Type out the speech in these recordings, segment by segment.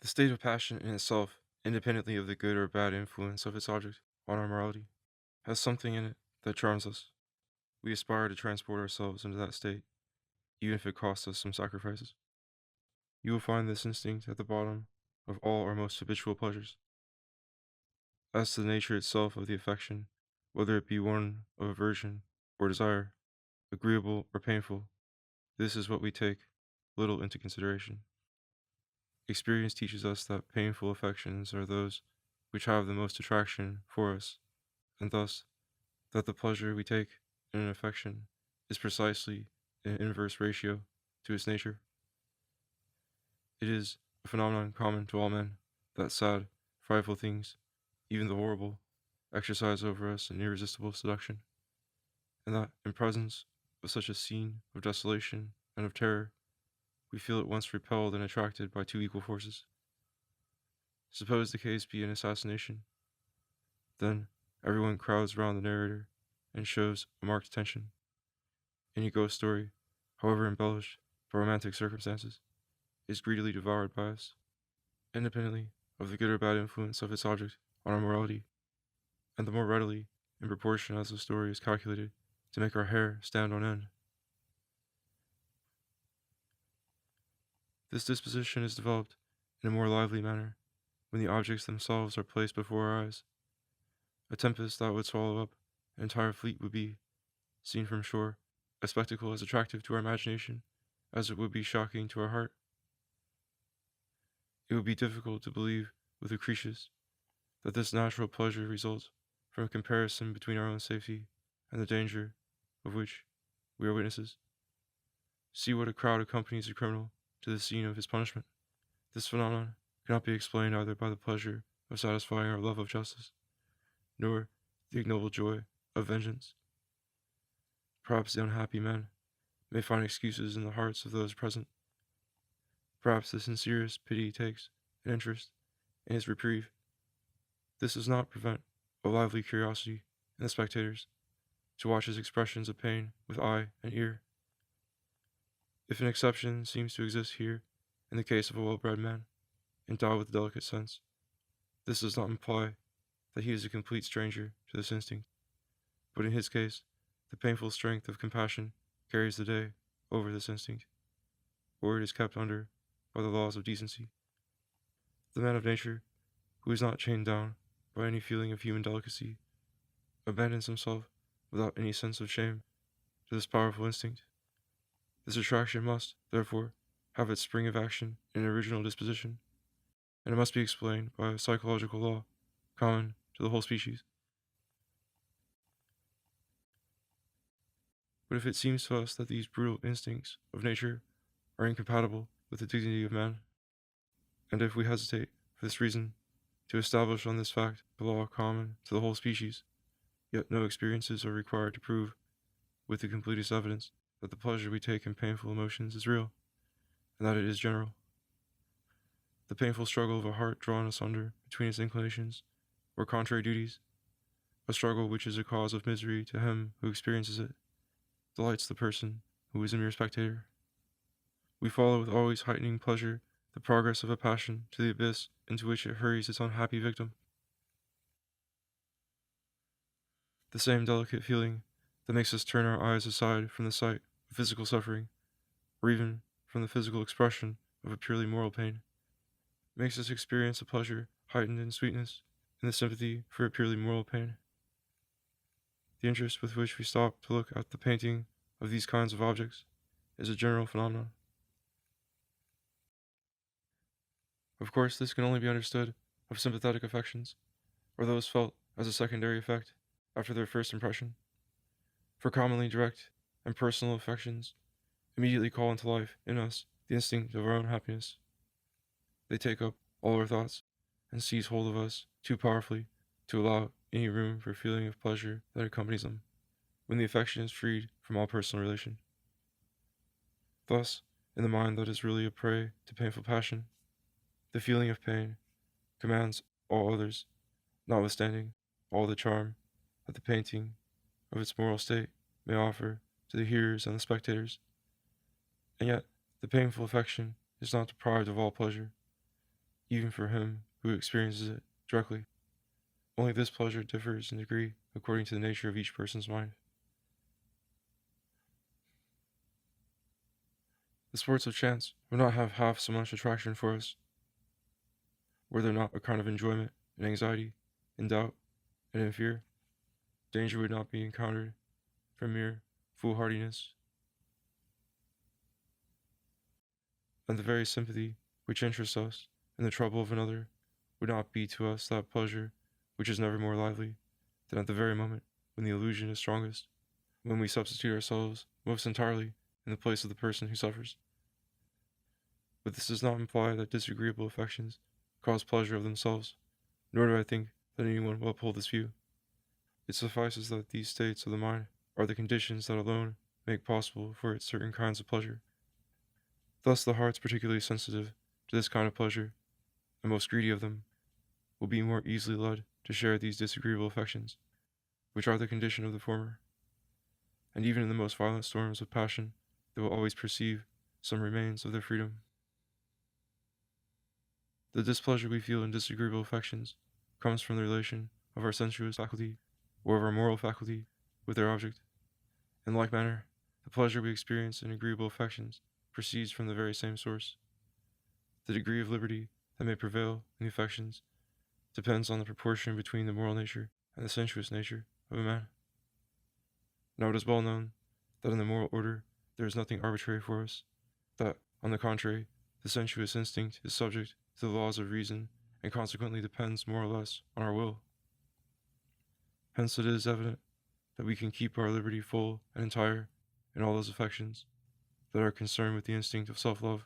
The state of passion in itself, independently of the good or bad influence of its object on our morality, has something in it that charms us. We aspire to transport ourselves into that state, even if it costs us some sacrifices. You will find this instinct at the bottom of all our most habitual pleasures. As to the nature itself of the affection, whether it be one of aversion or desire, agreeable or painful, this is what we take little into consideration. Experience teaches us that painful affections are those which have the most attraction for us, and thus that the pleasure we take in an affection is precisely in inverse ratio to its nature. It is a phenomenon common to all men that sad, frightful things, even the horrible, exercise over us an irresistible seduction, and that in presence of such a scene of desolation and of terror, we feel at once repelled and attracted by two equal forces. Suppose the case be an assassination, then everyone crowds round the narrator and shows a marked attention. Any ghost story, however embellished by romantic circumstances, is greedily devoured by us, independently of the good or bad influence of its object on our morality, and the more readily in proportion as the story is calculated to make our hair stand on end. This disposition is developed in a more lively manner when the objects themselves are placed before our eyes. A tempest that would swallow up an entire fleet would be, seen from shore, a spectacle as attractive to our imagination as it would be shocking to our heart. It would be difficult to believe with Lucretius that this natural pleasure results from a comparison between our own safety and the danger of which we are witnesses. See what a crowd accompanies a criminal to the scene of his punishment. This phenomenon cannot be explained either by the pleasure of satisfying our love of justice, nor the ignoble joy of vengeance. Perhaps the unhappy men may find excuses in the hearts of those present. Perhaps the sincerest pity takes an interest in his reprieve. This does not prevent a lively curiosity in the spectators to watch his expressions of pain with eye and ear. If an exception seems to exist here in the case of a well-bred man, endowed with a delicate sense, this does not imply that he is a complete stranger to this instinct, but in his case, the painful strength of compassion carries the day over this instinct, or it is kept under by the laws of decency. The man of nature, who is not chained down by any feeling of human delicacy, abandons himself without any sense of shame to this powerful instinct. This attraction must, therefore, have its spring of action in an original disposition, and it must be explained by a psychological law common to the whole species. But if it seems to us that these brutal instincts of nature are incompatible with the dignity of man, and if we hesitate, for this reason, to establish on this fact the law common to the whole species, yet no experiences are required to prove, with the completest evidence, that the pleasure we take in painful emotions is real, and that it is general. The painful struggle of a heart drawn asunder between its inclinations, or contrary duties, a struggle which is a cause of misery to him who experiences it, delights the person who is a mere spectator. We follow with always heightening pleasure the progress of a passion to the abyss into which it hurries its unhappy victim. The same delicate feeling that makes us turn our eyes aside from the sight of physical suffering, or even from the physical expression of a purely moral pain, makes us experience a pleasure heightened in sweetness in the sympathy for a purely moral pain. The interest with which we stop to look at the painting of these kinds of objects is a general phenomenon. Of course, this can only be understood of sympathetic affections, or those felt as a secondary effect after their first impression, for commonly direct and personal affections immediately call into life in us the instinct of our own happiness. They take up all our thoughts and seize hold of us too powerfully to allow any room for feeling of pleasure that accompanies them, when the affection is freed from all personal relation. Thus, in the mind that is really a prey to painful passion, the feeling of pain commands all others, notwithstanding all the charm that the painting of its moral state may offer to the hearers and the spectators. And yet, the painful affection is not deprived of all pleasure. even for him who experiences it directly. Only this pleasure differs in degree according to the nature of each person's mind. The sports of chance would not have half so much attraction for us were there not a kind of enjoyment in anxiety, in doubt, and in fear. Danger would not be encountered from mere foolhardiness, and the very sympathy which interests us in the trouble of another would not be to us that pleasure which is never more lively than at the very moment when the illusion is strongest, when we substitute ourselves most entirely in the place of the person who suffers. But this does not imply that disagreeable affections cause pleasure of themselves, nor do I think that anyone will uphold this view. It suffices that these states of the mind are the conditions that alone make possible for it certain kinds of pleasure. Thus the hearts particularly sensitive to this kind of pleasure, and most greedy of them, will be more easily led to share these disagreeable affections, which are the condition of the former. And even in the most violent storms of passion, they will always perceive some remains of their freedom. The displeasure we feel in disagreeable affections comes from the relation of our sensuous faculty or of our moral faculty with their object. In like manner, the pleasure we experience in agreeable affections proceeds from the very same source. The degree of liberty that may prevail in the affections depends on the proportion between the moral nature and the sensuous nature of a man. Now it is well known that in the moral order there is nothing arbitrary for us, that, on the contrary, the sensuous instinct is subject to the laws of reason and consequently depends more or less on our will. Hence it is evident that we can keep our liberty full and entire in all those affections that are concerned with the instinct of self-love,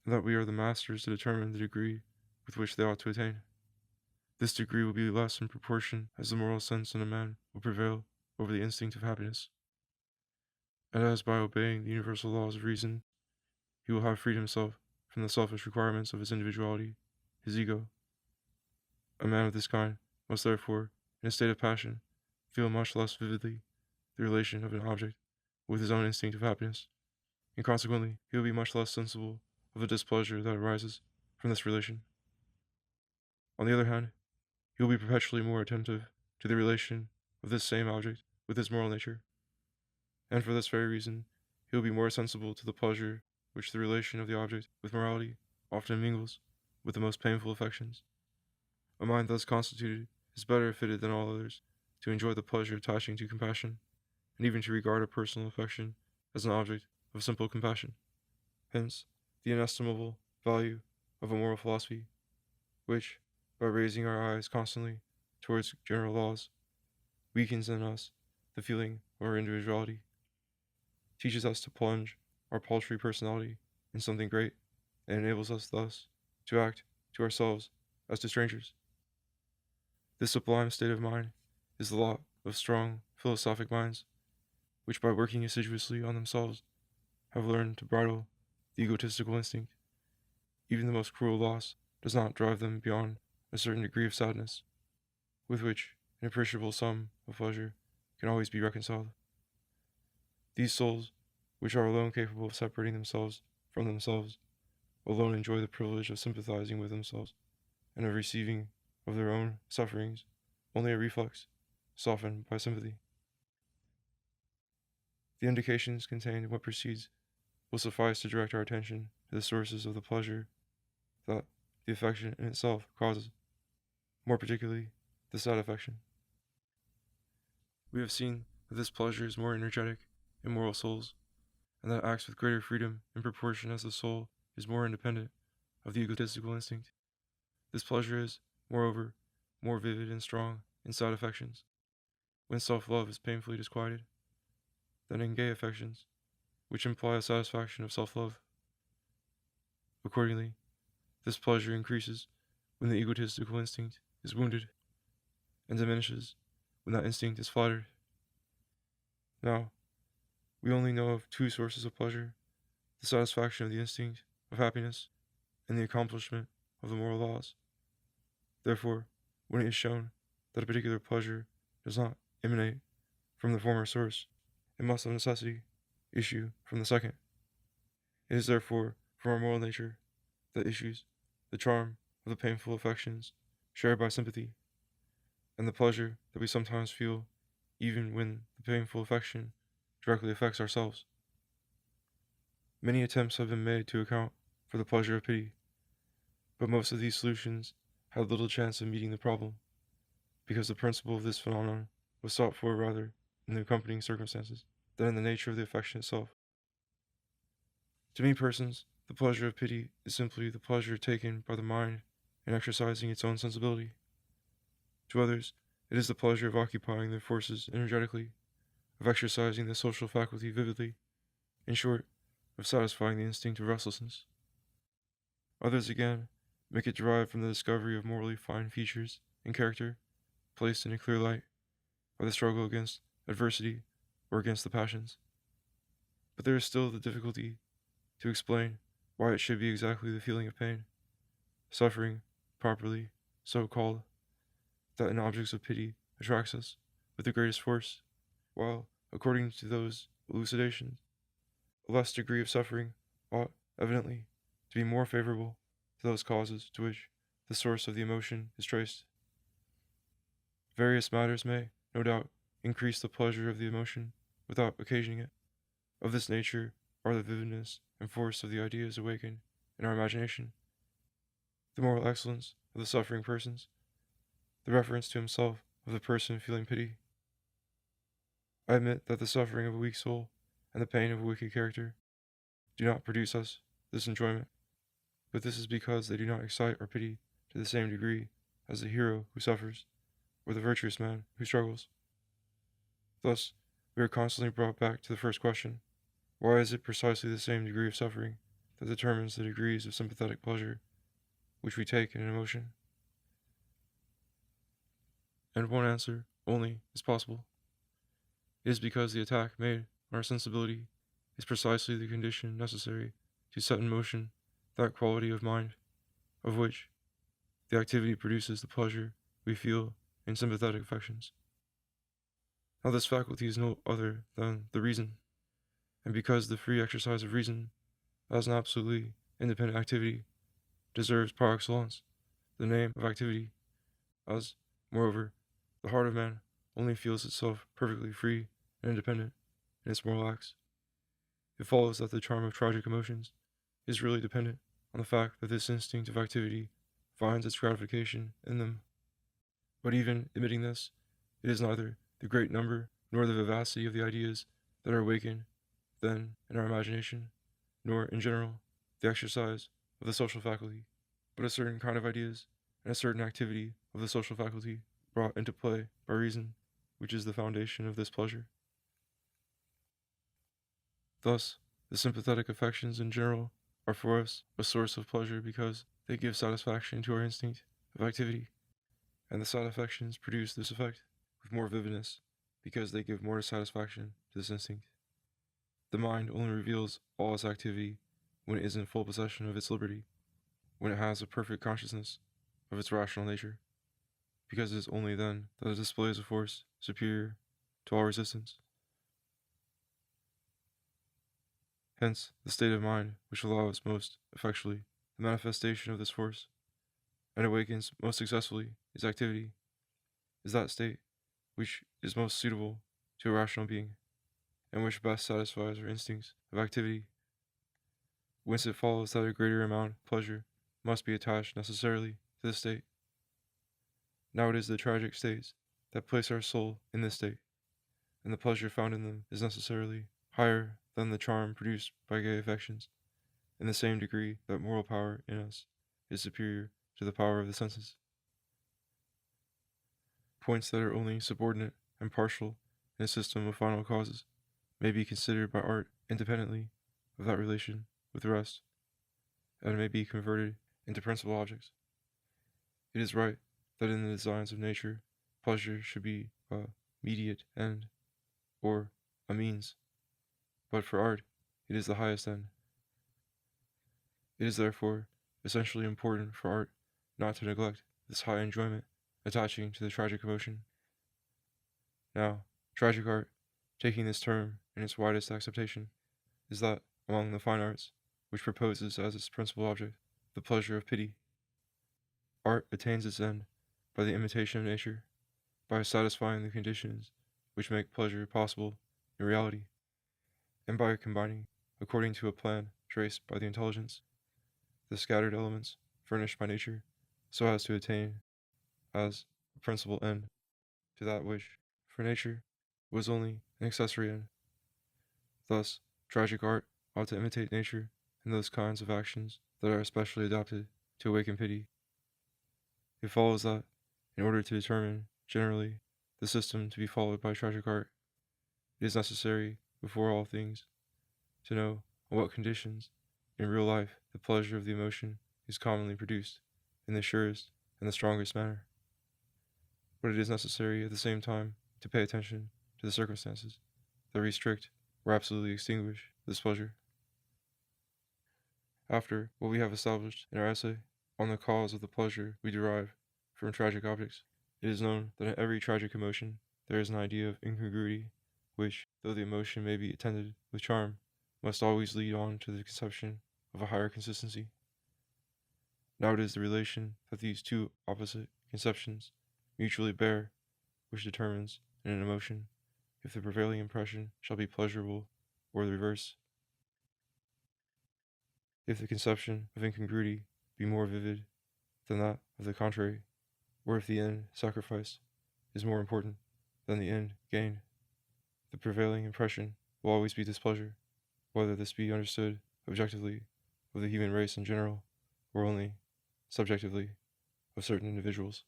and that we are the masters to determine the degree with which they ought to attain. This degree will be less in proportion as the moral sense in a man will prevail over the instinct of happiness, and as by obeying the universal laws of reason, he will have freed himself from the selfish requirements of his individuality, his ego. A man of this kind must therefore, in a state of passion, feel much less vividly the relation of an object with his own instinct of happiness, and consequently he will be much less sensible of the displeasure that arises from this relation. On the other hand, he will be perpetually more attentive to the relation of this same object with his moral nature, and for this very reason he will be more sensible to the pleasure which the relation of the object with morality often mingles with the most painful affections. A mind thus constituted is better fitted than all others to enjoy the pleasure attaching to compassion, and even to regard a personal affection as an object of simple compassion. Hence, the inestimable value of a moral philosophy, which, by raising our eyes constantly towards general laws, weakens in us the feeling of our individuality, teaches us to plunge our paltry personality in something great, and enables us thus to act to ourselves as to strangers. This sublime state of mind is the lot of strong philosophic minds, which by working assiduously on themselves have learned to bridle the egotistical instinct. Even the most cruel loss does not drive them beyond a certain degree of sadness, with which an appreciable sum of pleasure can always be reconciled. These souls, which are alone capable of separating themselves from themselves, alone enjoy the privilege of sympathizing with themselves, and of receiving of their own sufferings only a reflex, softened by sympathy. The indications contained in what precedes will suffice to direct our attention to the sources of the pleasure that the affection in itself causes, more particularly the sad affection. We have seen that this pleasure is more energetic in moral souls, and that it acts with greater freedom in proportion as the soul is more independent of the egotistical instinct. This pleasure is, moreover, more vivid and strong in sad affections, when self-love is painfully disquieted, than in gay affections, which imply a satisfaction of self-love. Accordingly, this pleasure increases when the egotistical instinct is wounded, and diminishes when that instinct is flattered. Now, we only know of two sources of pleasure: the satisfaction of the instinct of happiness, and the accomplishment of the moral laws. Therefore, when it is shown that a particular pleasure does not emanate from the former source, it must of necessity issue from the second. It is therefore from our moral nature that issues the charm of the painful affections shared by sympathy, and the pleasure that we sometimes feel even when the painful affection directly affects ourselves. Many attempts have been made to account for the pleasure of pity, but most of these solutions had little chance of meeting the problem, because the principle of this phenomenon was sought for rather in the accompanying circumstances than in the nature of the affection itself. To many persons, the pleasure of pity is simply the pleasure taken by the mind in exercising its own sensibility. To others, it is the pleasure of occupying their forces energetically, of exercising the social faculty vividly, in short, of satisfying the instinct of restlessness. Others, again, make it derived from the discovery of morally fine features and character, placed in a clear light by the struggle against adversity or against the passions. But there is still the difficulty to explain why it should be exactly the feeling of pain, suffering, properly so called, that in objects of pity attracts us with the greatest force, while, according to those elucidations, a less degree of suffering ought, evidently, to be more favorable to those causes to which the source of the emotion is traced. Various matters may, no doubt, increase the pleasure of the emotion without occasioning it. Of this nature are the vividness and force of the ideas awakened in our imagination, the moral excellence of the suffering persons, the reference to himself of the person feeling pity. I admit that the suffering of a weak soul and the pain of a wicked character do not produce us this enjoyment, but this is because they do not excite our pity to the same degree as the hero who suffers, or the virtuous man who struggles. Thus, we are constantly brought back to the first question: why is it precisely the same degree of suffering that determines the degrees of sympathetic pleasure which we take in an emotion? And one answer only is possible. It is because the attack made on our sensibility is precisely the condition necessary to set in motion that quality of mind, of which the activity produces the pleasure we feel in sympathetic affections. Now this faculty is no other than the reason, and because the free exercise of reason, as an absolutely independent activity, deserves par excellence the name of activity, as, moreover, the heart of man only feels itself perfectly free and independent in its moral acts, it follows that the charm of tragic emotions is really dependent on the fact that this instinct of activity finds its gratification in them. But even admitting this, it is neither the great number nor the vivacity of the ideas that are awakened then in our imagination, nor, in general, the exercise of the social faculty, but a certain kind of ideas and a certain activity of the social faculty brought into play by reason, which is the foundation of this pleasure. Thus, the sympathetic affections in general are for us a source of pleasure because they give satisfaction to our instinct of activity, and the sad affections produce this effect with more vividness because they give more satisfaction to this instinct. The mind only reveals all its activity when it is in full possession of its liberty, when it has a perfect consciousness of its rational nature, because it is only then that it displays a force superior to all resistance. Hence, the state of mind which allows most effectually the manifestation of this force, and awakens most successfully its activity, is that state which is most suitable to a rational being, and which best satisfies our instincts of activity, whence it follows that a greater amount of pleasure must be attached necessarily to this state. Now it is the tragic states that place our soul in this state, and the pleasure found in them is necessarily higher than the charm produced by gay affections, in the same degree that moral power in us is superior to the power of the senses. Points that are only subordinate and partial in a system of final causes may be considered by art independently of that relation with the rest, and may be converted into principal objects. It is right that in the designs of nature, pleasure should be a mediate end, or a means, but for art, it is the highest end. It is therefore essentially important for art not to neglect this high enjoyment attaching to the tragic emotion. Now, tragic art, taking this term in its widest acceptation, is that among the fine arts which proposes as its principal object the pleasure of pity. Art attains its end by the imitation of nature, by satisfying the conditions which make pleasure possible in reality, and by combining, according to a plan traced by the intelligence, the scattered elements furnished by nature, so as to attain, as a principal end, to that which, for nature, was only an accessory end. Thus, tragic art ought to imitate nature in those kinds of actions that are especially adapted to awaken pity. It follows that, in order to determine, generally, the system to be followed by tragic art, it is necessary, before all things, to know on what conditions, in real life, the pleasure of the emotion is commonly produced in the surest and the strongest manner. But it is necessary, at the same time, to pay attention to the circumstances that restrict or absolutely extinguish this pleasure. After what we have established in our essay on the cause of the pleasure we derive from tragic objects, it is known that in every tragic emotion there is an idea of incongruity, which, though the emotion may be attended with charm, must always lead on to the conception of a higher consistency. Now it is the relation that these two opposite conceptions mutually bear which determines, in an emotion, if the prevailing impression shall be pleasurable or the reverse. If the conception of incongruity be more vivid than that of the contrary, or if the end sacrificed is more important than the end gained, the prevailing impression will always be displeasure, whether this be understood objectively of the human race in general, or only subjectively of certain individuals.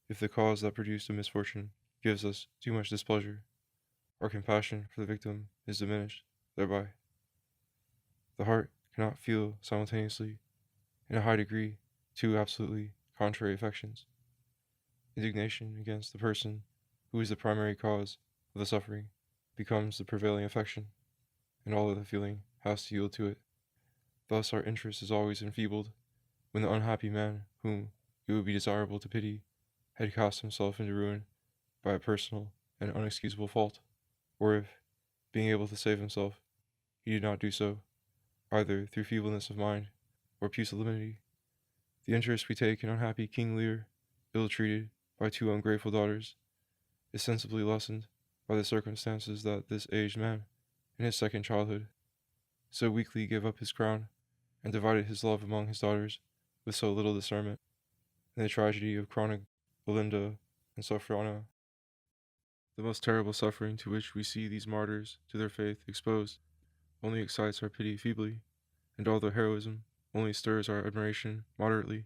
If the cause that produced a misfortune gives us too much displeasure, our compassion for the victim is diminished thereby. The heart cannot feel simultaneously, in a high degree, two absolutely contrary affections. Indignation against the person who is the primary cause of the suffering becomes the prevailing affection, and all other feeling has to yield to it. Thus our interest is always enfeebled when the unhappy man whom it would be desirable to pity had cast himself into ruin by a personal and unexcusable fault, or if, being able to save himself, he did not do so, either through feebleness of mind or pusillanimity. The interest we take in unhappy King Lear, ill-treated by two ungrateful daughters, is sensibly lessened by the circumstances that this aged man, in his second childhood, so weakly gave up his crown, and divided his love among his daughters with so little discernment, in the tragedy of chronic Belinda and Sophrona. The most terrible suffering to which we see these martyrs to their faith exposed only excites our pity feebly, and all their heroism only stirs our admiration moderately,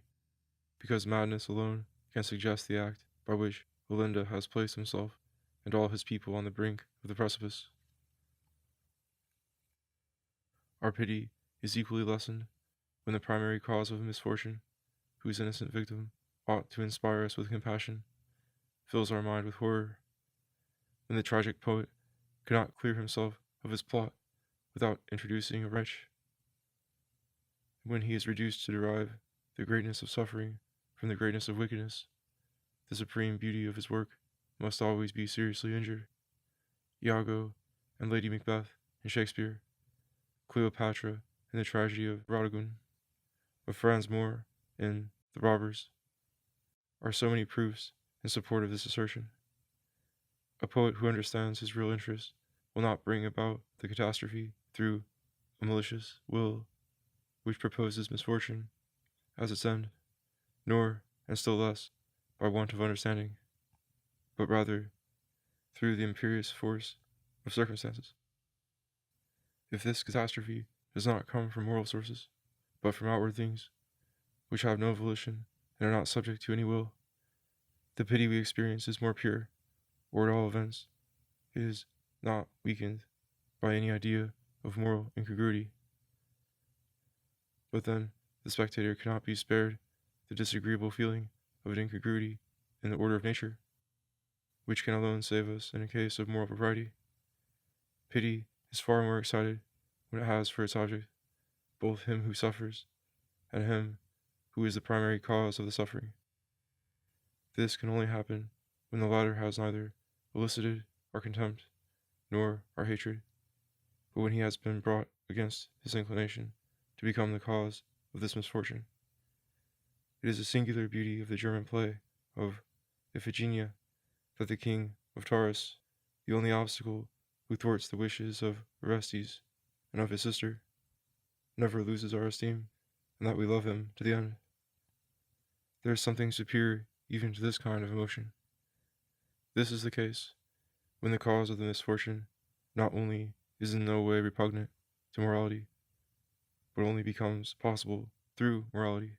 because madness alone can suggest the act by which Belinda has placed himself and all his people on the brink of the precipice. Our pity is equally lessened when the primary cause of a misfortune, whose innocent victim ought to inspire us with compassion, fills our mind with horror. When the tragic poet cannot clear himself of his plot without introducing a wretch, when he is reduced to derive the greatness of suffering from the greatness of wickedness, the supreme beauty of his work must always be seriously injured. Iago and Lady Macbeth in Shakespeare, Cleopatra in the tragedy of Rodigun, of Franz Moore in The Robbers, are so many proofs in support of this assertion. A poet who understands his real interest will not bring about the catastrophe through a malicious will which proposes misfortune as its end, nor, and still less, by want of understanding, but rather through the imperious force of circumstances. If this catastrophe does not come from moral sources, but from outward things, which have no volition and are not subject to any will, the pity we experience is more pure, or at all events, is not weakened by any idea of moral incongruity. But then the spectator cannot be spared the disagreeable feeling of an incongruity in the order of nature, which can alone save us in a case of moral propriety. Pity is far more excited when it has for its object both him who suffers and him who is the primary cause of the suffering. This can only happen when the latter has neither elicited our contempt nor our hatred, but when he has been brought against his inclination to become the cause of this misfortune. It is a singular beauty of the German play of Iphigenia that the king of Taurus, the only obstacle who thwarts the wishes of Orestes and of his sister, never loses our esteem, and that we love him to the end. There is something superior even to this kind of emotion. This is the case when the cause of the misfortune not only is in no way repugnant to morality, but only becomes possible through morality,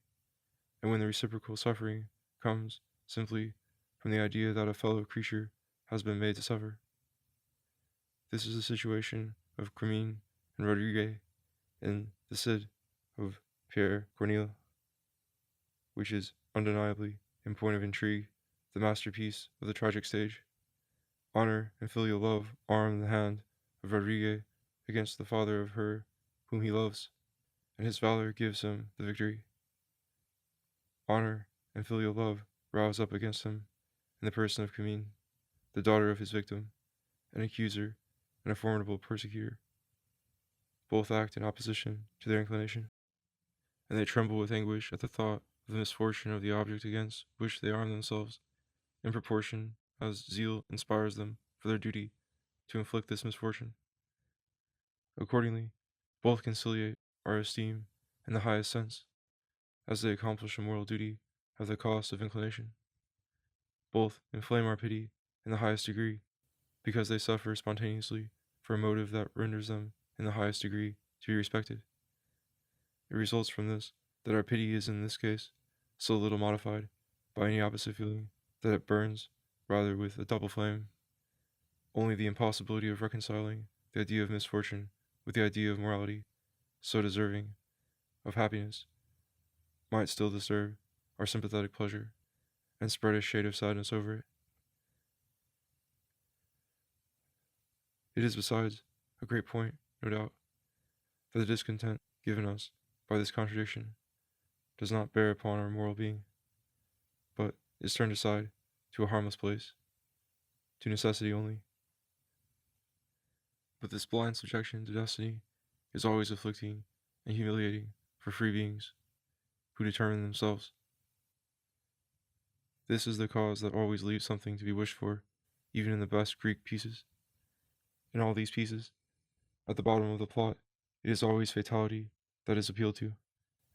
and when the reciprocal suffering comes simply from the idea that a fellow creature has been made to suffer. This is the situation of Cremine and Rodriguez in the Cid of Pierre Corneille, which is undeniably, in point of intrigue, the masterpiece of the tragic stage. Honor and filial love arm the hand of Rodriguez against the father of her whom he loves, and his valor gives him the victory. Honor and filial love rouse up against him in the person of Camille, the daughter of his victim, an accuser and a formidable persecutor. Both act in opposition to their inclination, and they tremble with anguish at the thought of the misfortune of the object against which they arm themselves, in proportion as zeal inspires them for their duty to inflict this misfortune. Accordingly, both conciliate our esteem in the highest sense, as they accomplish a moral duty at the cost of inclination. Both inflame our pity in the highest degree, because they suffer spontaneously for a motive that renders them in the highest degree to be respected. It results from this that our pity is in this case so little modified by any opposite feeling that it burns rather with a double flame. Only the impossibility of reconciling the idea of misfortune with the idea of morality, so deserving of happiness, might still disturb our sympathetic pleasure and spread a shade of sadness over it. It is besides a great point, no doubt, that the discontent given us by this contradiction does not bear upon our moral being, but is turned aside to a harmless place, to necessity only. But this blind subjection to destiny is always afflicting and humiliating for free beings who determine themselves. This is the cause that always leaves something to be wished for, even in the best Greek pieces. In all these pieces, at the bottom of the plot, it is always fatality that is appealed to,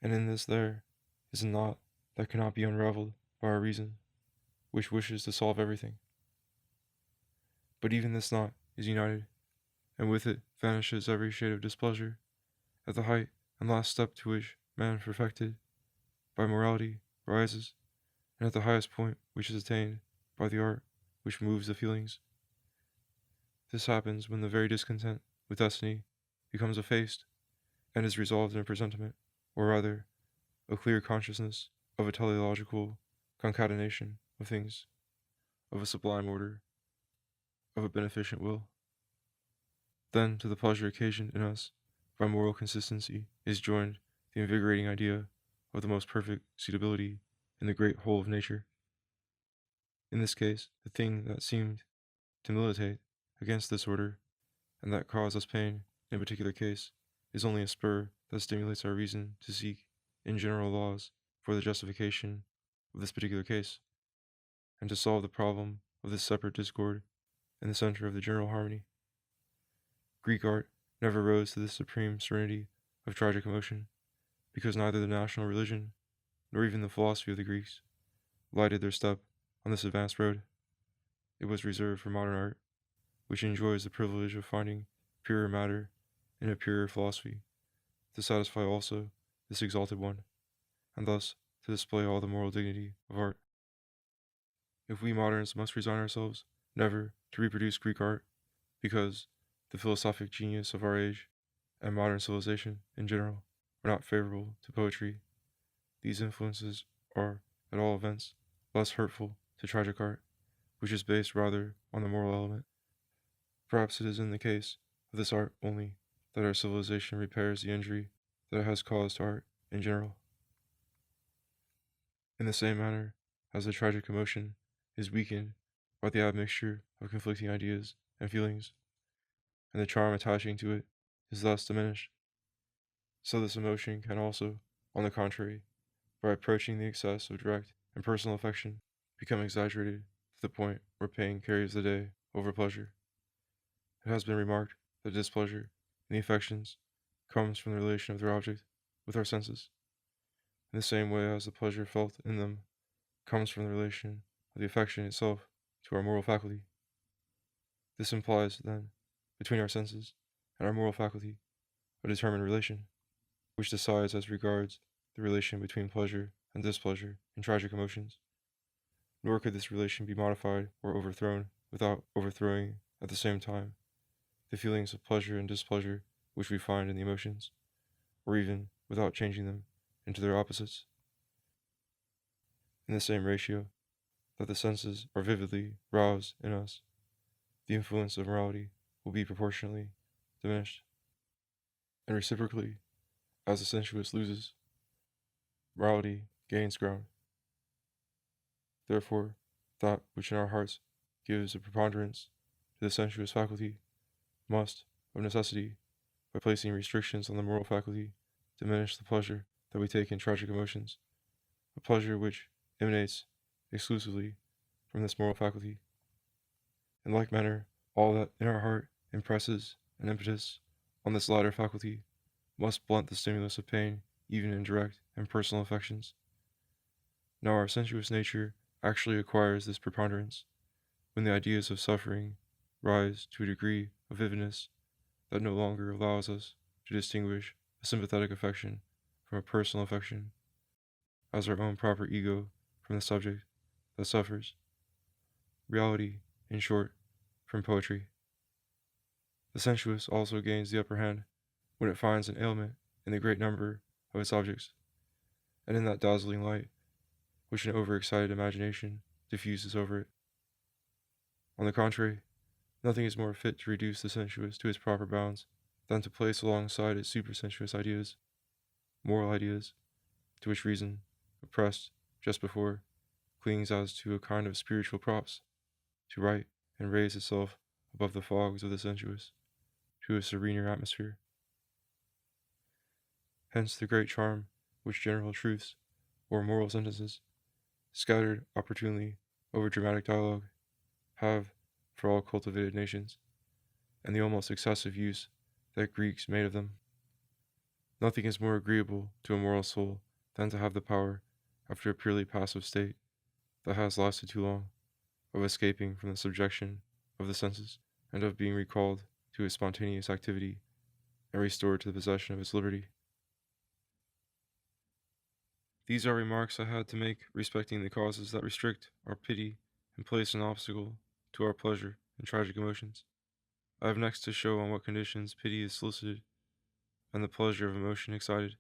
and in this there is a knot that cannot be unraveled by our reason, which wishes to solve everything. But even this knot is united, and with it vanishes every shade of displeasure, at the height and last step to which man perfected by morality rises, and at the highest point which is attained by the art which moves the feelings. This happens when the very discontent with destiny becomes effaced, and is resolved in a presentiment, or rather, a clear consciousness of a teleological concatenation of things, of a sublime order, of a beneficent will. Then to the pleasure occasioned in us by moral consistency is joined the invigorating idea of the most perfect suitability in the great whole of nature. In this case, the thing that seemed to militate against this order, and that caused us pain in a particular case, is only a spur that stimulates our reason to seek in general laws for the justification of this particular case, and to solve the problem of this separate discord in the center of the general harmony. Greek art never rose to this supreme serenity of tragic emotion, because neither the national religion nor even the philosophy of the Greeks lighted their step on this advanced road. It was reserved for modern art, which enjoys the privilege of finding purer matter in a purer philosophy, to satisfy also this exalted one, and thus to display all the moral dignity of art. If we moderns must resign ourselves never to reproduce Greek art, because the philosophic genius of our age, and modern civilization in general, are not favorable to poetry, these influences are, at all events, less hurtful to tragic art, which is based rather on the moral element. Perhaps it is in the case of this art only that our civilization repairs the injury that it has caused to art in general. In the same manner as the tragic emotion is weakened by the admixture of conflicting ideas and feelings, and the charm attaching to it is thus diminished, so this emotion can also, on the contrary, by approaching the excess of direct and personal affection, become exaggerated to the point where pain carries the day over pleasure. It has been remarked that displeasure in the affections comes from the relation of their object with our senses, in the same way as the pleasure felt in them comes from the relation of the affection itself to our moral faculty. This implies, then, between our senses and our moral faculty, a determined relation, which decides as regards the relation between pleasure and displeasure in tragic emotions. Nor could this relation be modified or overthrown without overthrowing, at the same time, the feelings of pleasure and displeasure which we find in the emotions, or even without changing them into their opposites. In the same ratio that the senses are vividly roused in us, the influence of morality will be proportionally diminished. And reciprocally, as the sensuous loses, morality gains ground. Therefore, that which in our hearts gives a preponderance to the sensuous faculty must, of necessity, by placing restrictions on the moral faculty, diminish the pleasure that we take in tragic emotions, a pleasure which emanates exclusively from this moral faculty. In like manner, all that in our heart impresses an impetus on this latter faculty must blunt the stimulus of pain even in direct and personal affections. Now our sensuous nature actually acquires this preponderance when the ideas of suffering rise to a degree of vividness that no longer allows us to distinguish a sympathetic affection from a personal affection, as our own proper ego from the subject that suffers. Reality, in short, from poetry. The sensuous also gains the upper hand when it finds an ailment in the great number of its objects, and in that dazzling light which an overexcited imagination diffuses over it. On the contrary, nothing is more fit to reduce the sensuous to its proper bounds than to place alongside its supersensuous ideas, moral ideas, to which reason, oppressed just before, clings as to a kind of spiritual props, to right and raise itself above the fogs of the sensuous, to a serener atmosphere. Hence the great charm which general truths, or moral sentences, scattered opportunely over dramatic dialogue, have for all cultivated nations, and the almost excessive use that Greeks made of them. Nothing is more agreeable to a moral soul than to have the power, after a purely passive state that has lasted too long, of escaping from the subjection of the senses, and of being recalled to its spontaneous activity and restored to the possession of its liberty. These are remarks I had to make respecting the causes that restrict our pity and place an obstacle to our pleasure and tragic emotions. I have next to show on what conditions pity is solicited, and the pleasure of emotion excited,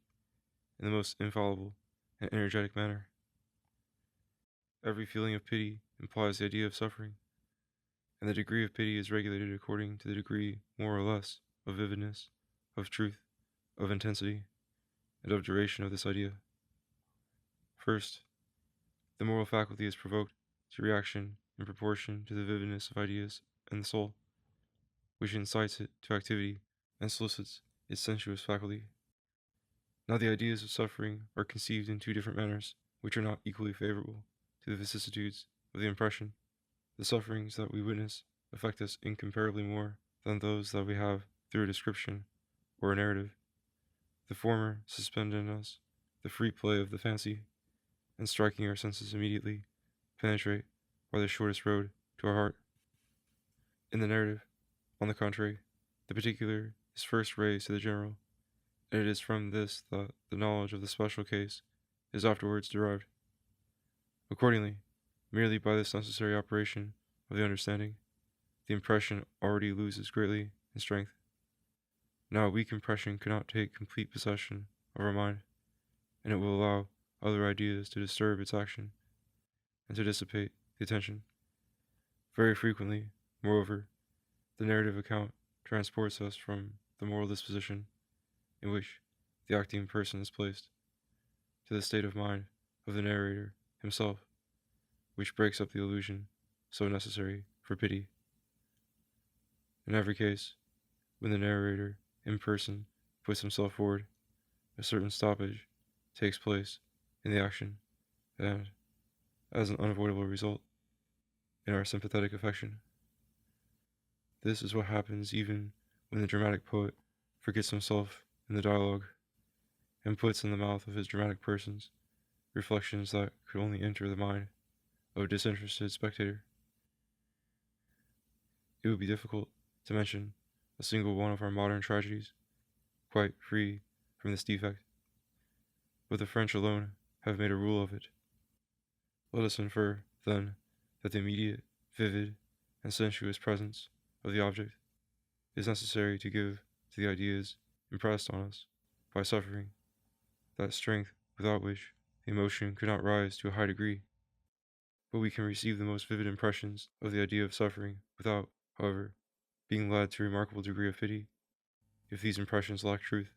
in the most infallible and energetic manner. Every feeling of pity implies the idea of suffering, and the degree of pity is regulated according to the degree, more or less, of vividness, of truth, of intensity, and of duration of this idea. First, the moral faculty is provoked to reaction in proportion to the vividness of ideas in the soul, which incites it to activity and solicits its sensuous faculty. Now the ideas of suffering are conceived in two different manners, which are not equally favorable to the vicissitudes of the impression. The sufferings that we witness affect us incomparably more than those that we have through a description or a narrative. The former suspend in us the free play of the fancy, and striking our senses immediately, penetrate by the shortest road to our heart. In the narrative, on the contrary, the particular is first raised to the general, and it is from this that the knowledge of the special case is afterwards derived. Accordingly, merely by this necessary operation of the understanding, the impression already loses greatly in strength. Now a weak impression cannot take complete possession of our mind, and it will allow other ideas to disturb its action and to dissipate the attention. Very frequently, moreover, the narrative account transports us from the moral disposition in which the acting person is placed to the state of mind of the narrator himself, which breaks up the illusion so necessary for pity. In every case, when the narrator in person puts himself forward, a certain stoppage takes place in the action, and, as an unavoidable result, in our sympathetic affection. This is what happens even when the dramatic poet forgets himself in the dialogue and puts in the mouth of his dramatic persons reflections that could only enter the mind of a disinterested spectator. It would be difficult to mention a single one of our modern tragedies quite free from this defect, but the French alone have made a rule of it. Let us infer, then, that the immediate, vivid, and sensuous presence of the object is necessary to give to the ideas impressed on us by suffering that strength without which the emotion could not rise to a high degree. But we can receive the most vivid impressions of the idea of suffering without, however, being led to a remarkable degree of pity, if these impressions lack truth.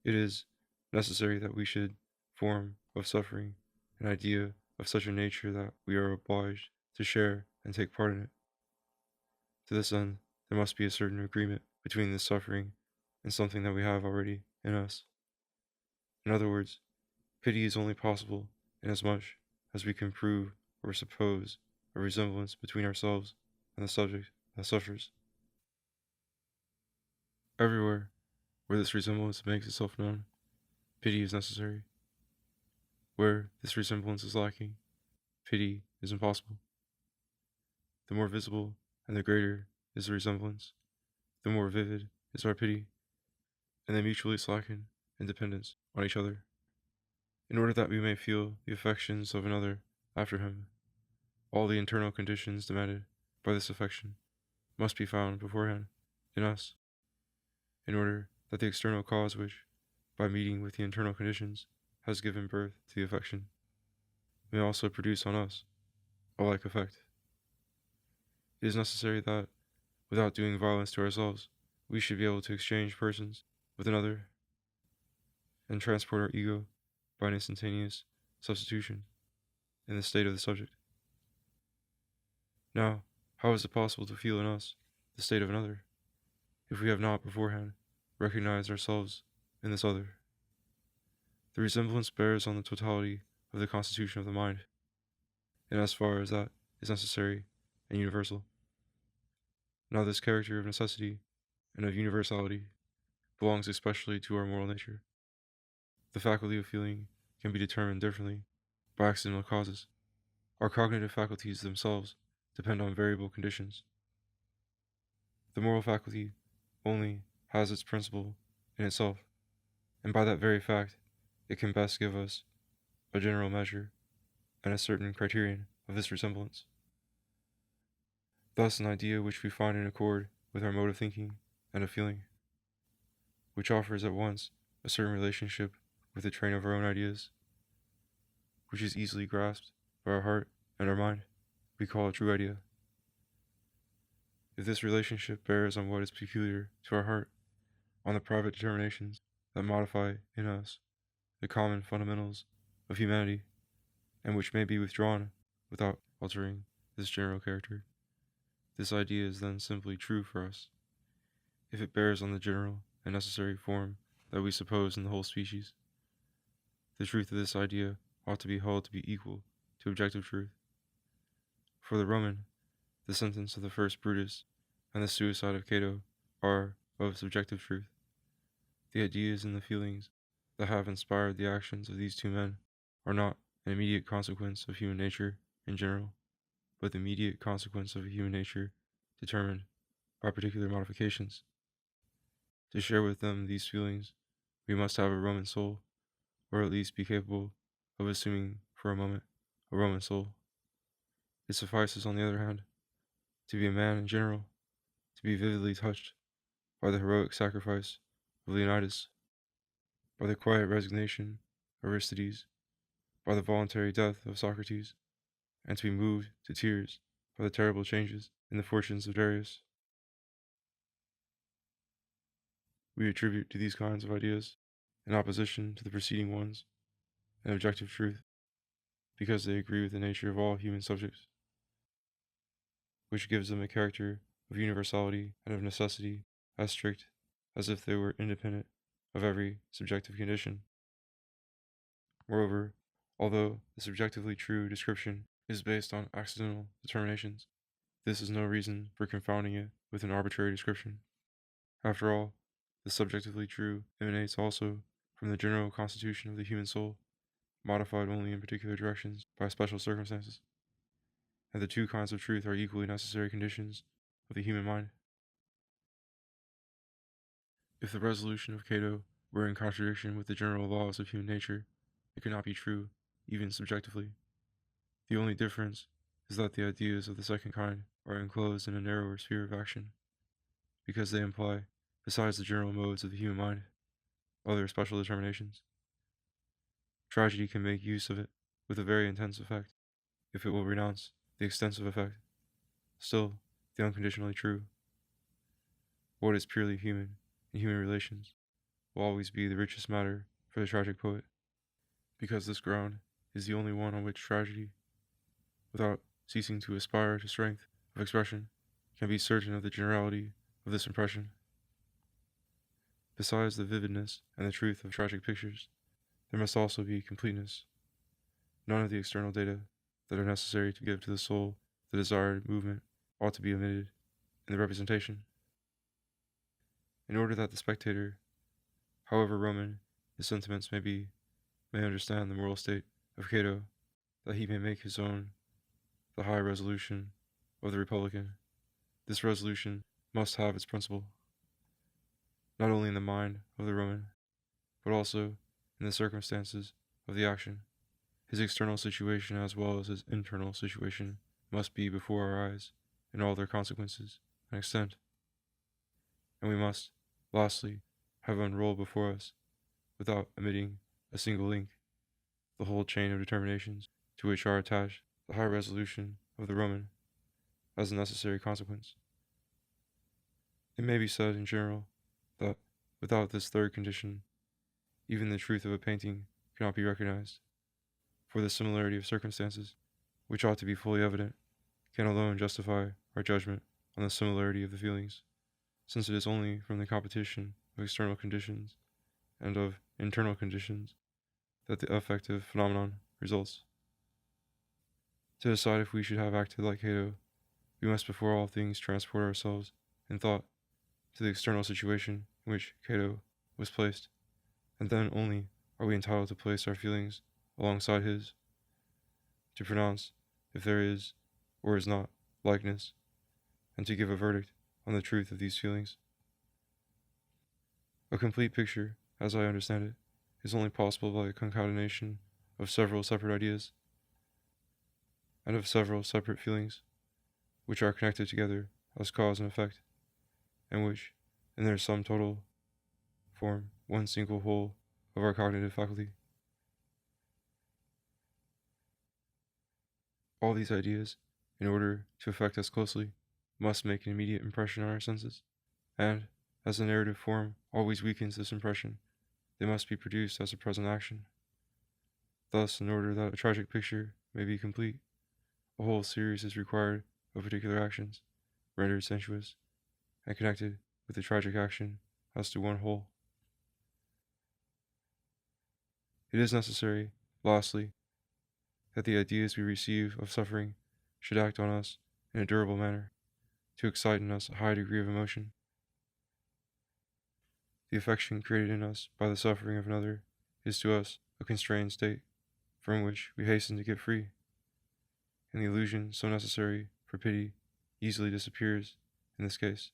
It is necessary that we should form of suffering an idea of such a nature that we are obliged to share and take part in it. To this end, there must be a certain agreement between this suffering and something that we have already in us. In other words, pity is only possible inasmuch as we can prove or suppose a resemblance between ourselves and the subject that suffers. Everywhere where this resemblance makes itself known, pity is necessary. Where this resemblance is lacking, pity is impossible. The more visible and the greater is the resemblance, the more vivid is our pity, and they mutually slacken in dependence on each other. In order that we may feel the affections of another after him, all the internal conditions demanded by this affection must be found beforehand in us, in order that the external cause which, by meeting with the internal conditions, has given birth to the affection, may also produce on us a like effect. It is necessary that, without doing violence to ourselves, we should be able to exchange persons with another and transport our ego by an instantaneous substitution in the state of the subject. Now, how is it possible to feel in us the state of another, if we have not beforehand recognized ourselves in this other? The resemblance bears on the totality of the constitution of the mind, in as far as that is necessary and universal. Now, this character of necessity and of universality belongs especially to our moral nature. The faculty of feeling can be determined differently by accidental causes. Our cognitive faculties themselves depend on variable conditions. The moral faculty only has its principle in itself, and by that very fact it can best give us a general measure and a certain criterion of this resemblance. Thus an idea which we find in accord with our mode of thinking and of feeling, which offers at once a certain relationship with the train of our own ideas, which is easily grasped by our heart and our mind, we call a true idea. If this relationship bears on what is peculiar to our heart, on the private determinations that modify in us the common fundamentals of humanity, and which may be withdrawn without altering this general character, this idea is then simply true for us. If it bears on the general and necessary form that we suppose in the whole species, the truth of this idea ought to be held to be equal to objective truth. For the Roman, the sentence of the first Brutus and the suicide of Cato are of subjective truth. The ideas and the feelings that have inspired the actions of these two men are not an immediate consequence of human nature in general, but the immediate consequence of a human nature determined by particular modifications. To share with them these feelings, we must have a Roman soul, or at least be capable of assuming for a moment a Roman soul. It suffices, on the other hand, to be a man in general, to be vividly touched by the heroic sacrifice of Leonidas, by the quiet resignation of Aristides, by the voluntary death of Socrates, and to be moved to tears by the terrible changes in the fortunes of Darius. We attribute to these kinds of ideas, in opposition to the preceding ones, an objective truth, because they agree with the nature of all human subjects, which gives them a character of universality and of necessity as strict as if they were independent of every subjective condition. Moreover, although the subjectively true description is based on accidental determinations, this is no reason for confounding it with an arbitrary description. After all, the subjectively true emanates also from the general constitution of the human soul, modified only in particular directions by special circumstances. And the two kinds of truth are equally necessary conditions of the human mind. If the resolution of Cato were in contradiction with the general laws of human nature, it could not be true, even subjectively. The only difference is that the ideas of the second kind are enclosed in a narrower sphere of action, because they imply, besides the general modes of the human mind, other special determinations. Tragedy can make use of it with a very intense effect, if it will renounce the extensive effect. Still, the unconditionally true, what is purely human in human relations, will always be the richest matter for the tragic poet, because this ground is the only one on which tragedy, without ceasing to aspire to strength of expression, can be certain of the generality of this impression. Besides the vividness and the truth of tragic pictures, there must also be completeness. None of the external data that are necessary to give to the soul the desired movement ought to be omitted in the representation, in order that the spectator, however Roman his sentiments may be, may understand the moral state of Cato, that he may make his own the high resolution of the Republican. This resolution must have its principle, not only in the mind of the Roman, but also in the circumstances of the action. His external situation as well as his internal situation must be before our eyes in all their consequences and extent. And we must, lastly, have unrolled before us, without omitting a single link, the whole chain of determinations to which are attached the high resolution of the Roman as a necessary consequence. It may be said in general that without this third condition, even the truth of a painting cannot be recognized, for the similarity of circumstances, which ought to be fully evident, can alone justify our judgment on the similarity of the feelings, since it is only from the competition of external conditions and of internal conditions that the affective phenomenon results. To decide if we should have acted like Cato, we must before all things transport ourselves in thought to the external situation in which Cato was placed, and then only are we entitled to place our feelings alongside his, to pronounce if there is or is not likeness, and to give a verdict on the truth of these feelings. A complete picture, as I understand it, is only possible by a concatenation of several separate ideas, and of several separate feelings, which are connected together as cause and effect, and which, in their sum total, form one single whole of our cognitive faculty. All these ideas, in order to affect us closely, must make an immediate impression on our senses, and, as the narrative form always weakens this impression, they must be produced as a present action. Thus, in order that a tragic picture may be complete, a whole series is required of particular actions, rendered sensuous, and connected with the tragic action as to one whole. It is necessary, lastly, that the ideas we receive of suffering should act on us in a durable manner, to excite in us a high degree of emotion. The affection created in us by the suffering of another is to us a constrained state, from which we hasten to get free, and the illusion so necessary for pity easily disappears in this case.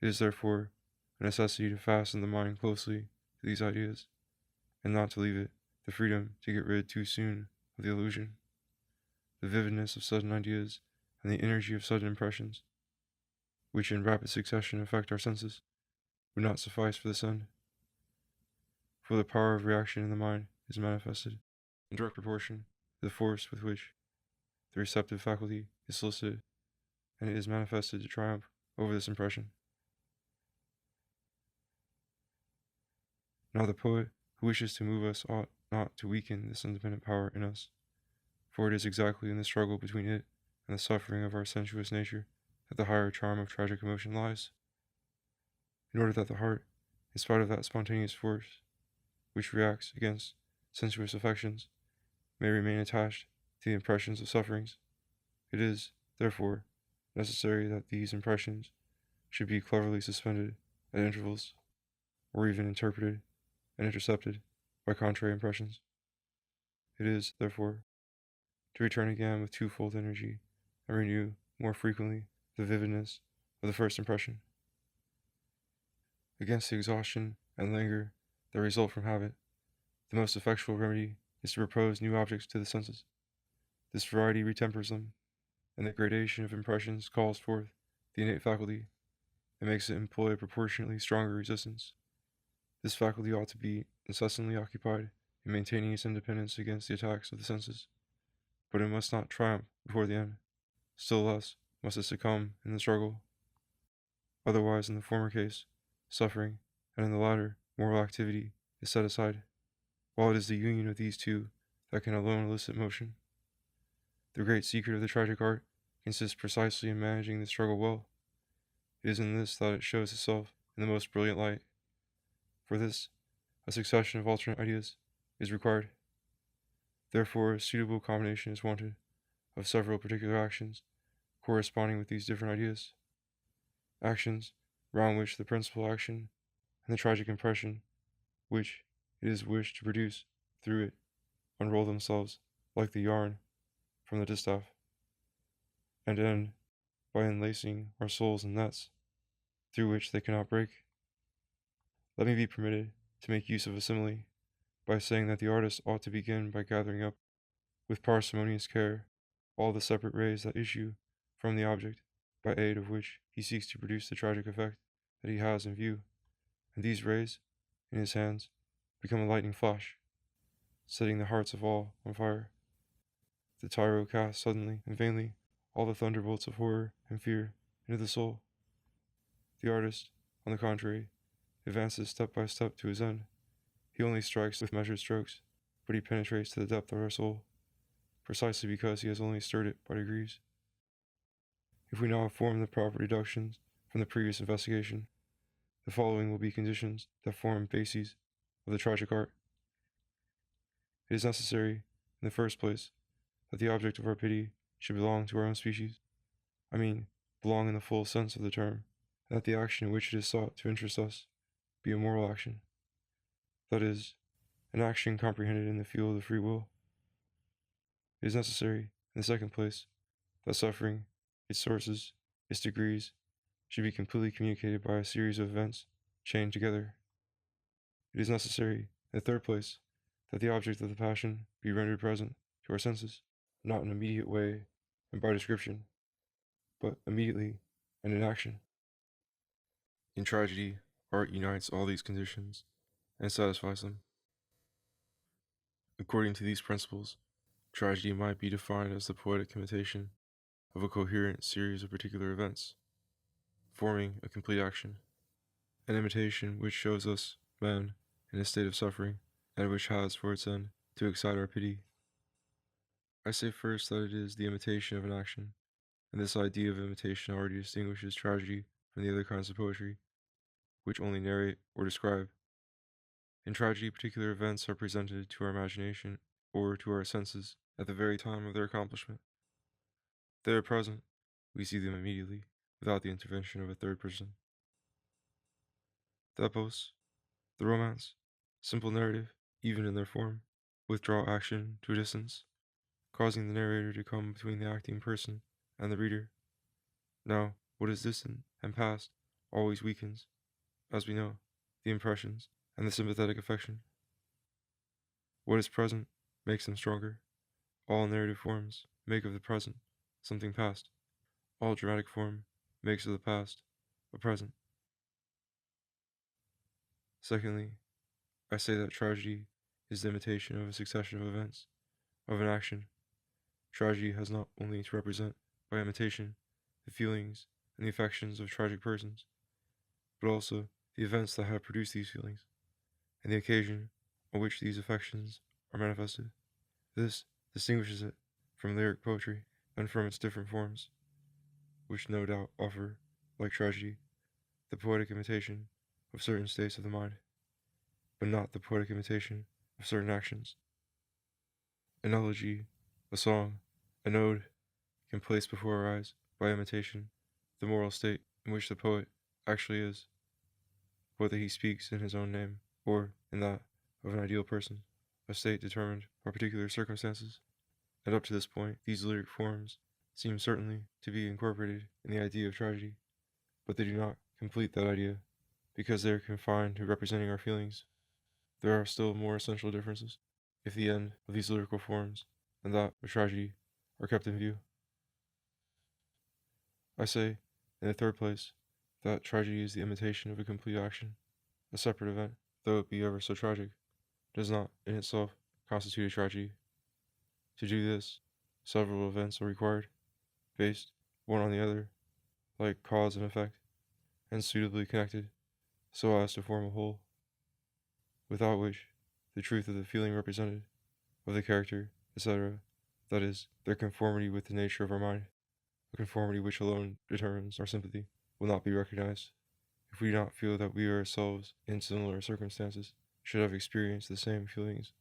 It is therefore a necessity to fasten the mind closely to these ideas, and not to leave it the freedom to get rid too soon of the illusion. The vividness of sudden ideas and the energy of sudden impressions, which in rapid succession affect our senses, would not suffice for this end. For the power of reaction in the mind is manifested in direct proportion to the force with which the receptive faculty is solicited, and it is manifested to triumph over this impression. Now the poet who wishes to move us ought not to weaken this independent power in us, for it is exactly in the struggle between it and the suffering of our sensuous nature that the higher charm of tragic emotion lies, in order that the heart, in spite of that spontaneous force which reacts against sensuous affections may remain attached to the impressions of sufferings. It is, therefore, necessary that these impressions should be cleverly suspended at intervals, or even interpreted and intercepted by contrary impressions. It is, therefore, to return again with twofold energy and renew more frequently the vividness of the first impression. Against the exhaustion and languor that result from habit, the most effectual remedy is to propose new objects to the senses. This variety retempers them, and the gradation of impressions calls forth the innate faculty and makes it employ a proportionately stronger resistance. This faculty ought to be incessantly occupied in maintaining its independence against the attacks of the senses, but it must not triumph before the end. Still less must it succumb in the struggle. Otherwise, in the former case, suffering, and in the latter, moral activity, is set aside, while it is the union of these two that can alone elicit motion. The great secret of the tragic art consists precisely in managing the struggle well. It is in this that it shows itself in the most brilliant light. For this, a succession of alternate ideas is required. Therefore, a suitable combination is wanted of several particular actions corresponding with these different ideas. Actions round which the principal action and the tragic impression which it is wished to produce through it unroll themselves like the yarn from the distaff, and end by enlacing our souls in nets through which they cannot break. Let me be permitted to make use of a simile by saying that the artist ought to begin by gathering up with parsimonious care all the separate rays that issue from the object, by aid of which he seeks to produce the tragic effect that he has in view, and these rays, in his hands, become a lightning flash, setting the hearts of all on fire. The tyro casts suddenly and vainly all the thunderbolts of horror and fear into the soul. The artist, on the contrary, advances step by step to his end. He only strikes with measured strokes, but he penetrates to the depth of our soul, precisely because he has only stirred it by degrees. If we now form the proper deductions from the previous investigation, the following will be conditions that form bases of the tragic art. It is necessary, in the first place, that the object of our pity should belong to our own species. I mean, belong in the full sense of the term, and that the action in which it is sought to interest us be a moral action. That is, an action comprehended in the field of free will. It is necessary, in the second place, that suffering, its sources, its degrees, should be completely communicated by a series of events chained together. It is necessary, in the third place, that the object of the passion be rendered present to our senses, not in an immediate way and by description, but immediately and in action. In tragedy, art unites all these conditions and satisfies them. According to these principles, tragedy might be defined as the poetic imitation of a coherent series of particular events, forming a complete action, an imitation which shows us man in a state of suffering, and which has for its end to excite our pity. I say first that it is the imitation of an action, and this idea of imitation already distinguishes tragedy from the other kinds of poetry, which only narrate or describe. In tragedy, particular events are presented to our imagination or to our senses at the very time of their accomplishment. They are present, we see them immediately, without the intervention of a third person. The epos, the romance, simple narrative, even in their form, withdraw action to a distance, causing the narrator to come between the acting person and the reader. Now, what is distant and past always weakens, as we know, the impressions and the sympathetic affection. What is present makes them stronger. All narrative forms make of the present something past. All dramatic form makes of the past a present. Secondly, I say that tragedy is the imitation of a succession of events, of an action. Tragedy has not only to represent, by imitation, the feelings and the affections of tragic persons, but also the events that have produced these feelings, and the occasion on which these affections are manifested. This distinguishes it from lyric poetry and from its different forms, which no doubt offer, like tragedy, the poetic imitation of certain states of the mind, but not the poetic imitation of certain actions. an elegy, a song, an ode, can place before our eyes, by imitation, the moral state in which the poet actually is, whether he speaks in his own name or in that of an ideal person, a state determined by particular circumstances. And up to this point, these lyric forms seem certainly to be incorporated in the idea of tragedy, but they do not complete that idea, because they are confined to representing our feelings. There are still more essential differences, if the end of these lyrical forms and that of tragedy are kept in view. I say, in the third place, that tragedy is the imitation of a complete action. A separate event, though it be ever so tragic, does not, in itself, constitute a tragedy. To do this, several events are required, based one on the other, like cause and effect, and suitably connected, so as to form a whole, without which the truth of the feeling represented, of the character, etc., that is, their conformity with the nature of our mind, a conformity which alone determines our sympathy, will not be recognized. If we do not feel that we ourselves, in similar circumstances, should have experienced the same feelings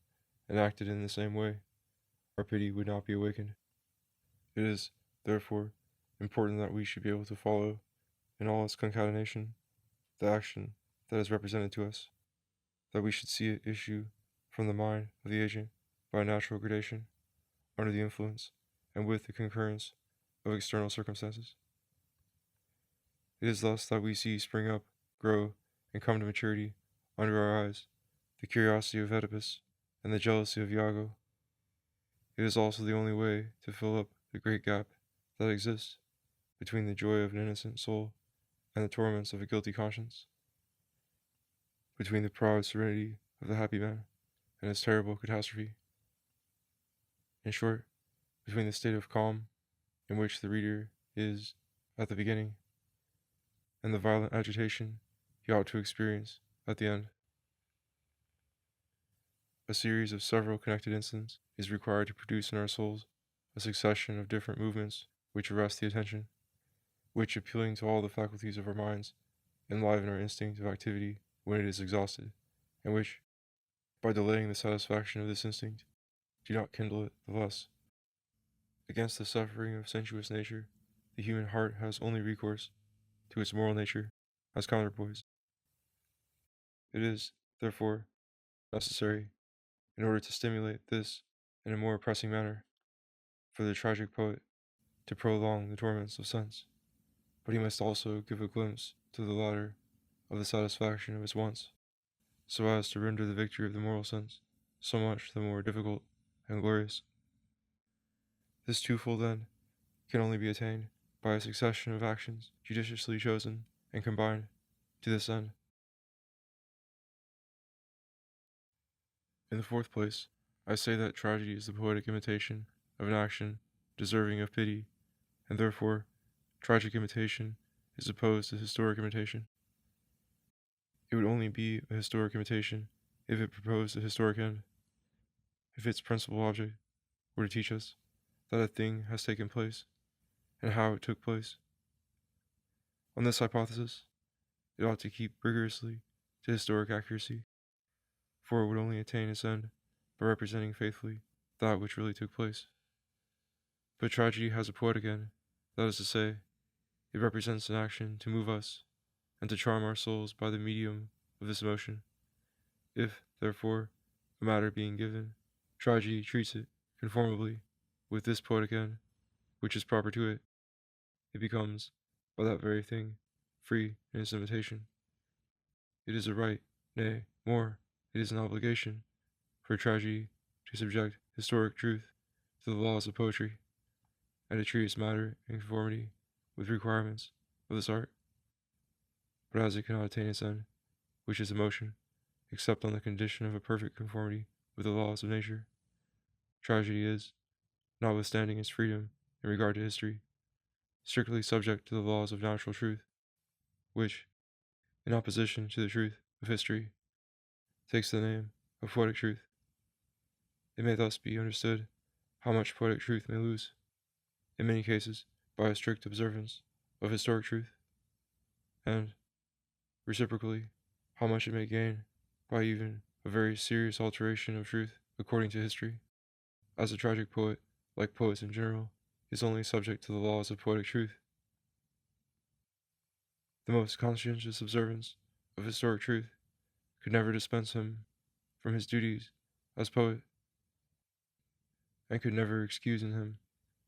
and acted in the same way, our pity would not be awakened. It is, therefore, important that we should be able to follow, in all its concatenation, the action that is represented to us, that we should see it issue from the mind of the agent by a natural gradation, under the influence and with the concurrence of external circumstances. It is thus that we see spring up, grow, and come to maturity, under our eyes, the curiosity of Oedipus and the jealousy of Iago. It is also the only way to fill up the great gap that exists between the joy of an innocent soul and the torments of a guilty conscience, between the proud serenity of the happy man and his terrible catastrophe. In short, between the state of calm in which the reader is at the beginning and the violent agitation he ought to experience at the end. A series of several connected incidents is required to produce in our souls a succession of different movements which arrest the attention, which, appealing to all the faculties of our minds, enliven our instinct of activity when it is exhausted, and which, by delaying the satisfaction of this instinct, do not kindle it the less. Against the suffering of sensuous nature, the human heart has only recourse to its moral nature as counterpoise. It is, therefore, necessary, in order to stimulate this in a more pressing manner, for the tragic poet to prolong the torments of sense, but he must also give a glimpse to the latter of the satisfaction of his wants, so as to render the victory of the moral sense so much the more difficult and glorious. This twofold end can only be attained by a succession of actions judiciously chosen and combined to this end. In the fourth place, I say that tragedy is the poetic imitation of an action deserving of pity, and therefore tragic imitation is opposed to historic imitation. It would only be a historic imitation if it proposed a historic end, if its principal object were to teach us that a thing has taken place and how it took place. On this hypothesis, it ought to keep rigorously to historic accuracy, for it would only attain its end by representing faithfully that which really took place. But tragedy has a poetic end, that is to say, it represents an action to move us and to charm our souls by the medium of this emotion. If, therefore, a matter being given, tragedy treats it conformably with this poetic end, which is proper to it, it becomes, by that very thing, free in its imitation. It is a right, nay, more, it is an obligation, for tragedy to subject historic truth to the laws of poetry, and to treat its matter in conformity with requirements of this art. But as it cannot attain its end, which is emotion, except on the condition of a perfect conformity with the laws of nature, tragedy is, notwithstanding its freedom in regard to history, strictly subject to the laws of natural truth, which, in opposition to the truth of history, takes the name of poetic truth. It may thus be understood how much poetic truth may lose, in many cases, by a strict observance of historic truth, and, reciprocally, how much it may gain by even a very serious alteration of truth according to history. as a tragic poet, like poets in general, is only subject to the laws of poetic truth. The most conscientious observance of historic truth could never dispense him from his duties as poet, and could never excuse in him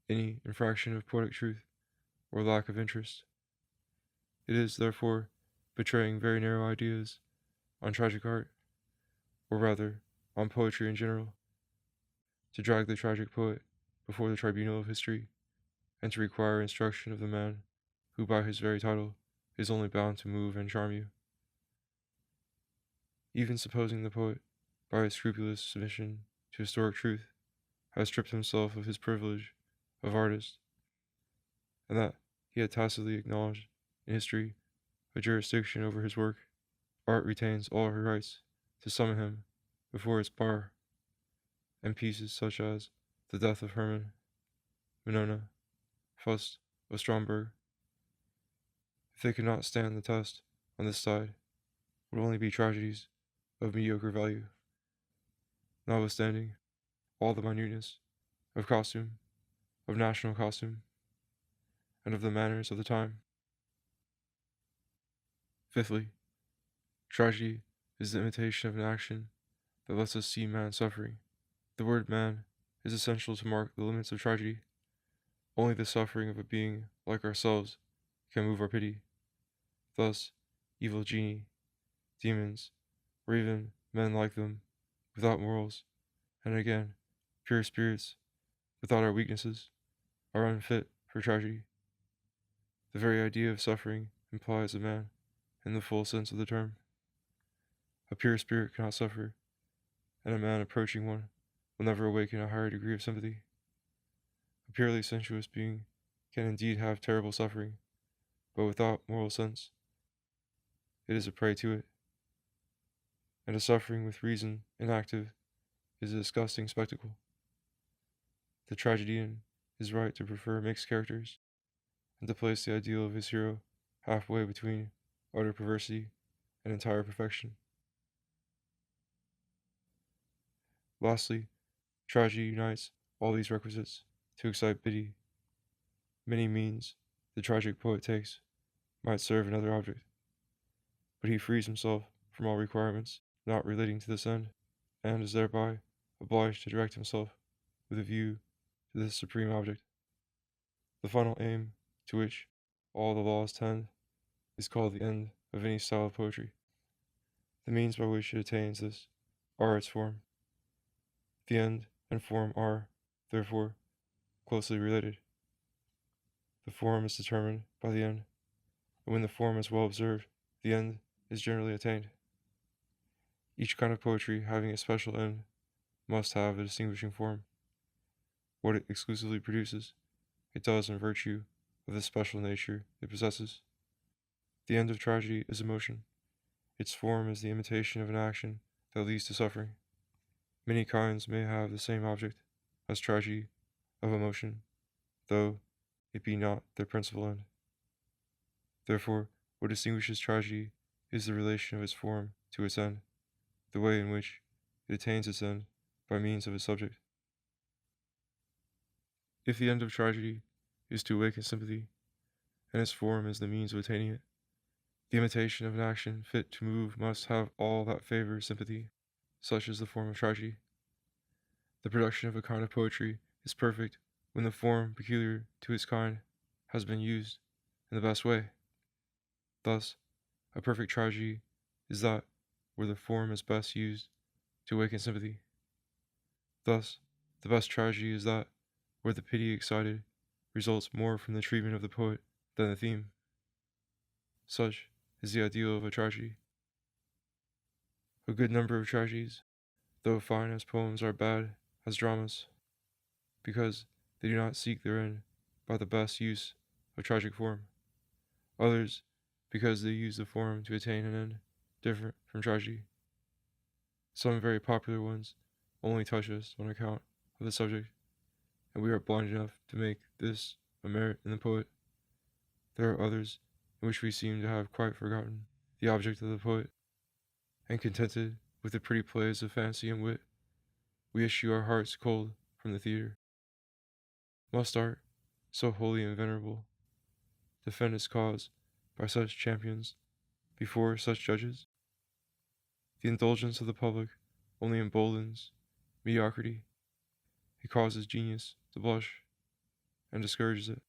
any infraction of poetic truth or lack of interest. It is, therefore, betraying very narrow ideas on tragic art, or rather, on poetry in general, to drag the tragic poet before the tribunal of history, and to require instruction of the man who by his very title is only bound to move and charm you. Even supposing the poet, by his scrupulous submission to historic truth, has stripped himself of his privilege of artist, and that he had tacitly acknowledged in history a jurisdiction over his work, art retains all her rights to summon him before its bar, and pieces such as The Death of Hermann, Minona, Faust of Stromberg, if they could not stand the test on this side, would only be tragedies of mediocre value, notwithstanding all the minuteness of costume, of national costume, and of the manners of the time. Fifthly, tragedy is the imitation of an action that lets us see man suffering. The word man is essential to mark the limits of tragedy. Only the suffering of a being like ourselves can move our pity. Thus, evil genii, demons, or even men like them, without morals, and again, pure spirits, without our weaknesses, are unfit for tragedy. The very idea of suffering implies a man in the full sense of the term. A pure spirit cannot suffer, and a man approaching one will never awaken a higher degree of sympathy. A purely sensuous being can indeed have terrible suffering, but without moral sense. It is a prey to it, and a suffering with reason inactive is a disgusting spectacle. The tragedian is right to prefer mixed characters, and to place the ideal of his hero halfway between utter perversity and entire perfection. Lastly, tragedy unites all these requisites to excite pity. Many means the tragic poet takes might serve another object, but he frees himself from all requirements not relating to this end, and is thereby obliged to direct himself with a view to this supreme object. The final aim to which all the laws tend is called the end of any style of poetry. The means by which it attains this are its form. The end and form are, therefore, closely related. The form is determined by the end, and when the form is well observed, the end is generally attained. Each kind of poetry having a special end must have a distinguishing form. What it exclusively produces, it does in virtue of the special nature it possesses. The end of tragedy is emotion. Its form is the imitation of an action that leads to suffering. Many kinds may have the same object, as tragedy of emotion, though it be not their principal end. Therefore, what distinguishes tragedy is the relation of its form to its end, the way in which it attains its end by means of its subject. If the end of tragedy is to awaken sympathy, and its form is the means of attaining it, the imitation of an action fit to move must have all that favors sympathy. Such is the form of tragedy. The production of a kind of poetry is perfect when the form peculiar to its kind has been used in the best way. Thus, a perfect tragedy is that where the form is best used to awaken sympathy. Thus, the best tragedy is that where the pity excited results more from the treatment of the poet than the theme. Such is the ideal of a tragedy. A good number of tragedies, though fine as poems, are bad as dramas, because they do not seek their end by the best use of tragic form. Others, because they use the form to attain an end different from tragedy. Some very popular ones only touch us on account of the subject, and we are blind enough to make this a merit in the poet. There are others in which we seem to have quite forgotten the object of the poet, and contented with the pretty plays of fancy and wit, we issue our hearts cold from the theatre. Must art, so holy and venerable, defend its cause by such champions before such judges? The indulgence of the public only emboldens mediocrity. It causes genius to blush and discourages it.